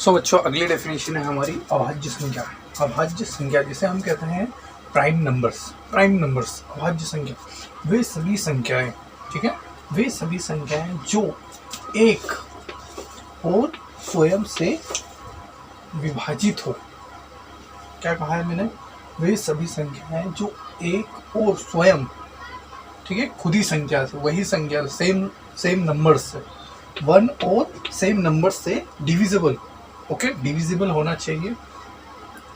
सो बच्चों, अगली डेफिनेशन है हमारी अभाज्य संख्या। अभाज्य संख्या जिसे हम कहते हैं प्राइम नंबर्स। प्राइम नंबर्स, अभाज्य संख्या, वे सभी संख्याएं, ठीक है, वे सभी संख्याएं जो एक और स्वयं से विभाजित हो। क्या कहा है मैंने? वे सभी संख्याएं जो एक और स्वयं, ठीक है, खुद ही संख्या से, वही संख्या, सेम नंबर से, वन और सेम नंबर से डिविजिबल, ओके, डिविजिबल होना चाहिए,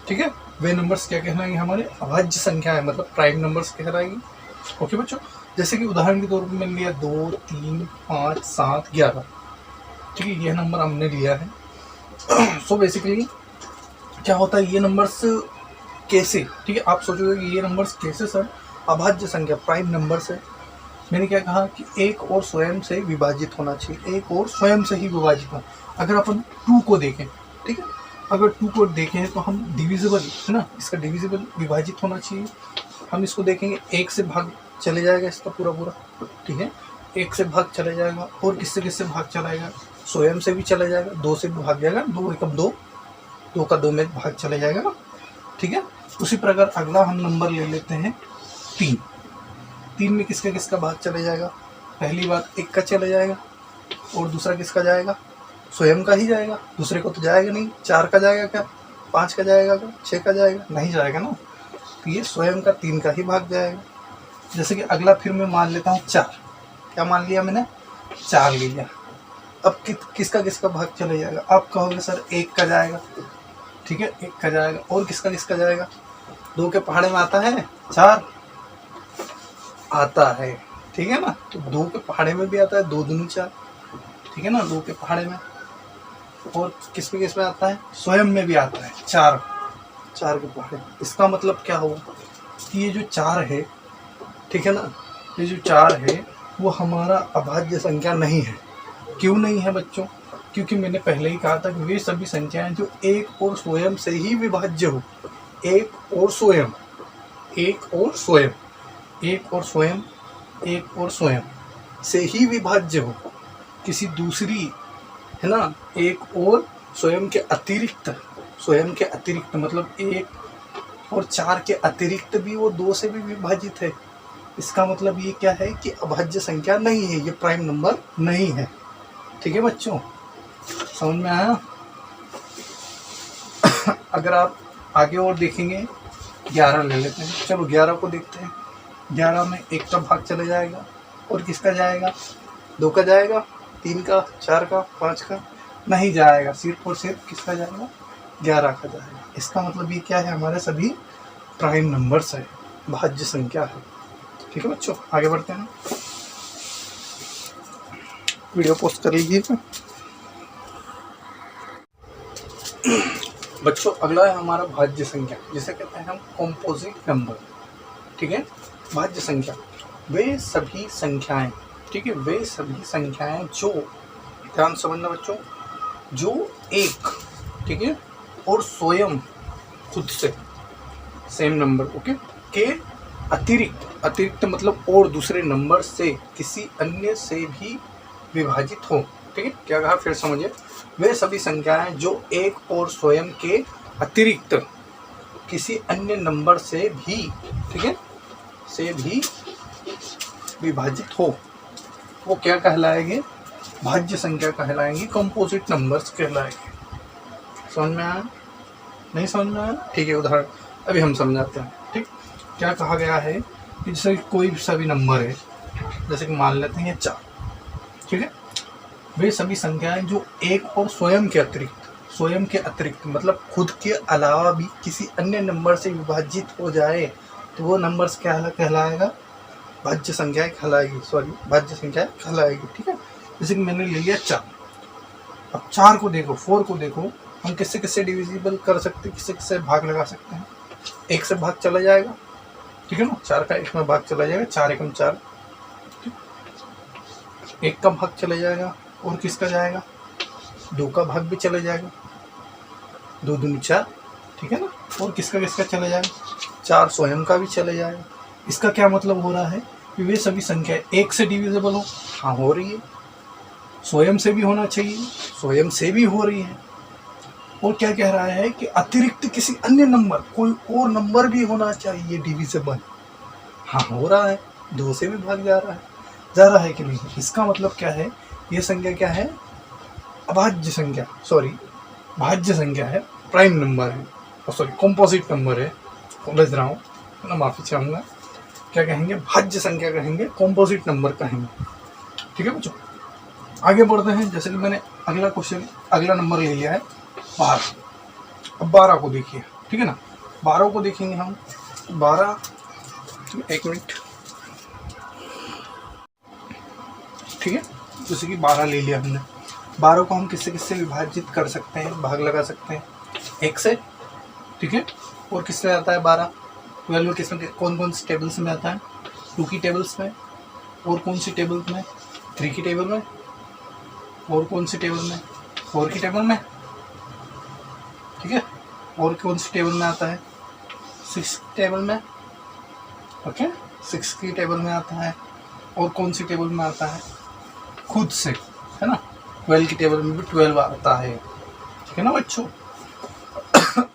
ठीक है। वे नंबर्स क्या कहलाएंगे? हमारे अभाज्य संख्या है, मतलब प्राइम नंबर्स कहलाएंगे। ओके बच्चों, जैसे कि उदाहरण के तौर पर मैंने लिया 2, 3, 5, 7, 11, ठीक है, यह नंबर हमने लिया है। सो बेसिकली क्या होता है, ये नंबर्स कैसे, ठीक है, आप सोचोगे कि ये नंबर्स कैसे सर अभाज्य संख्या प्राइम नंबर्स है। मैंने क्या कहा कि एक और स्वयं से विभाजित होना चाहिए, एक और स्वयं से ही विभाजित हो। अगर अपन 2 को देखें, ठीक है, अगर 2 को देखें तो हम डिविजिबल है ना, इसका डिविजिबल विभाजित होना चाहिए। हम इसको देखेंगे, 1 से भाग चले जाएगा इसका पूरा पूरा, ठीक है, 1 से भाग चले जाएगा, और किससे किससे भाग चलाएगा? स्वयं से भी चला जाएगा, 2 से भी भाग जाएगा, 2 एकम 2, 2 का 2 में भाग चले जाएगा ना, ठीक है। उसी प्रकार अगला हम नंबर ले लेते हैं 3। 3 में किसका किसका भाग चले जाएगा? पहली बात 1 का चले जाएगा, और दूसरा किसका जाएगा? स्वयं का ही जाएगा, दूसरे को तो जाएगा नहीं। 4 का जाएगा क्या? 5 का जाएगा क्या? 6 का जाएगा? नहीं जाएगा ना, तो ये स्वयं का 3 का ही भाग जाएगा। जैसे कि अगला फिर मैं मान लेता हूँ 4। क्या मान लिया मैंने? 4 ले लिया। अब किसका किसका भाग चले जाएगा? आप कहोगे सर 1 का जाएगा, ठीक है, 1 का जाएगा, और किसका किसका जाएगा? 2 के पहाड़े में आता है 4 आता है, ठीक है ना, तो 2 के पहाड़े में भी आता है 2 दूनी 4, ठीक है ना, 2 के पहाड़े में। और किस में आता है? स्वयं में भी आता है 4 के पहाड़े। इसका मतलब क्या होगा कि ये जो 4 है, ठीक है ना, ये जो 4 है वो हमारा अभाज्य संख्या नहीं है। क्यों नहीं है बच्चों? क्योंकि मैंने पहले ही कहा था कि वे सभी संख्याएं जो एक और स्वयं से ही विभाज्य हो। एक और स्वयं, एक और स्वयं, एक और स्वयं, एक और स्वयं से ही विभाज्य हो। किसी दूसरी, है ना, एक और स्वयं के अतिरिक्त, स्वयं के अतिरिक्त मतलब 1 और 4 के अतिरिक्त भी वो 2 से भी विभाजित है। इसका मतलब ये क्या है कि अभाज्य संख्या नहीं है, ये प्राइम नंबर नहीं है, ठीक है बच्चों, समझ में आया? अगर आप आगे और देखेंगे, 11 ले लेते हैं, चलो 11 को देखते हैं। 11 में 1 का भाग चले जाएगा, और किसका जाएगा? 2 का जाएगा, 3 का, 4 का, 5 का? नहीं जाएगा, सिर्फ और सिर्फ किसका जाएगा? 11 का जाएगा। इसका मतलब ये क्या है? हमारे सभी प्राइम नंबर्स है, भाज्य संख्या है, ठीक है बच्चों। आगे बढ़ते हैं, वीडियो पोस्ट कर लीजिएगा बच्चों। अगला है हमारा भाज्य संख्या, जिसे कहते हैं हम कॉम्पोजिट नंबर, ठीक है। भाज्य संख्या वे सभी संख्याएं, ठीक है, वे सभी संख्याएं जो, ध्यान समझना बच्चों, जो एक, ठीक है, और स्वयं खुद से, सेम नंबर, ओके, के अतिरिक्त, अतिरिक्त मतलब और दूसरे नंबर से किसी अन्य से भी विभाजित हो, ठीक है। क्या कहा? फिर समझिए, वे सभी संख्याएं जो एक और स्वयं के अतिरिक्त किसी अन्य नंबर से भी, ठीक है, से भी विभाजित हो, वो क्या कहलाएंगे? भाज्य संख्या कहलाएंगे, कंपोजिट नंबर्स कहलाएंगे। समझ में आया? नहीं समझ में आया? ठीक है, उदाहरण अभी हम समझाते हैं, ठीक। क्या कहा गया है कि जैसे कोई सा भी नंबर है, जैसे कि मान लेते हैं 4, ठीक है, वे सभी संख्याएं जो एक और स्वयं के अतिरिक्त, स्वयं के अतिरिक्त मतलब खुद के अलावा भी किसी अन्य नंबर से विभाजित हो जाए, तो वो नंबर्स क्या कहलाएगा? भाज्य संख्या कहलाएगी, सॉरी, भाज्य संख्या कहलाएगी, ठीक है। जैसे कि मैंने ले लिया 4। अब 4 को देखो, 4 को देखो, हम किससे किससे डिविजिबल कर सकते हैं, किससे किससे भाग लगा सकते हैं? 1 से भाग चला जाएगा, ठीक है ना, 4 का 1 में भाग चला जाएगा, 4 एकम 4, 1 का भाग चला जाएगा, और किसका जाएगा? 2 का भाग भी चला जाएगा, 2 दूनी 4, ठीक है ना, और किसका किसका चला जाएगा? 4 स्वयं का भी चला जाएगा। इसका क्या मतलब हो रहा है कि वे सभी संख्या 1 से डिविजिबल हो। हाँ, हो रही है, स्वयं से भी होना चाहिए, स्वयं से भी हो रही है, और क्या कह रहा है कि अतिरिक्त किसी अन्य नंबर, कोई और नंबर भी होना चाहिए डिविजिबल। हाँ, हो रहा है, 2 से भी भाग जा रहा है कि नहीं। इसका मतलब क्या है, ये संख्या क्या है, अभाज्य संख्या, सॉरी भाज्य संख्या है, प्राइम नंबर है, सॉरी कॉम्पोजिट नंबर है, उलझ रहा हूँ ना, माफ़ी चाहूँगा। क्या कहेंगे, भाज्य संख्या कहेंगे, कॉम्पोजिट नंबर कहेंगे। ठीक है बच्चों, आगे बढ़ते हैं। जैसे कि मैंने अगला क्वेश्चन, अगला नंबर ले लिया है 12। अब 12 को देखिए, ठीक है ना, 12 को देखेंगे हम। 12, एक मिनट, ठीक है, जैसे कि 12 ले लिया हमने। 12 को हम किससे किससे विभाजित कर सकते हैं, भाग लगा सकते हैं, 1 से, ठीक है। और किसमें आता है 12, 12 में किसमें, कौन कौन सी टेबल्स में आता है, 2 की टेबल्स में, और कौन सी टेबल में, 3 की टेबल में, और कौन सी टेबल में, 4 की टेबल में, ठीक है। और कौन सी टेबल में आता है, 6 टेबल में, ओके, 6 की टेबल में आता है। और कौन सी टेबल में आता है, खुद से, है ना, 12 की टेबल में भी 12 आता है, ठीक है ना बच्चों।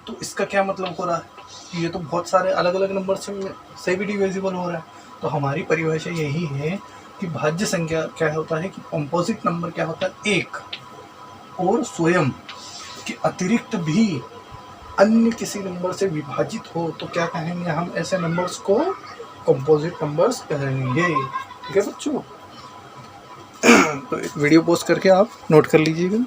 तो इसका क्या मतलब हो रहा है, ये तो बहुत सारे अलग अलग नंबर से भी डिविजिबल हो रहा है। तो हमारी परिभाषा यही है कि भाज्य संख्या क्या होता है, कि कॉम्पोजिट नंबर क्या होता है, एक और स्वयं के अतिरिक्त भी अन्य किसी नंबर से विभाजित हो तो क्या कहेंगे हम, ऐसे नंबर्स को कंपोजिट नंबर्स कहेंगे। ठीक है बच्चों, तो एक वीडियो पोस्ट करके आप नोट कर लीजिएगा।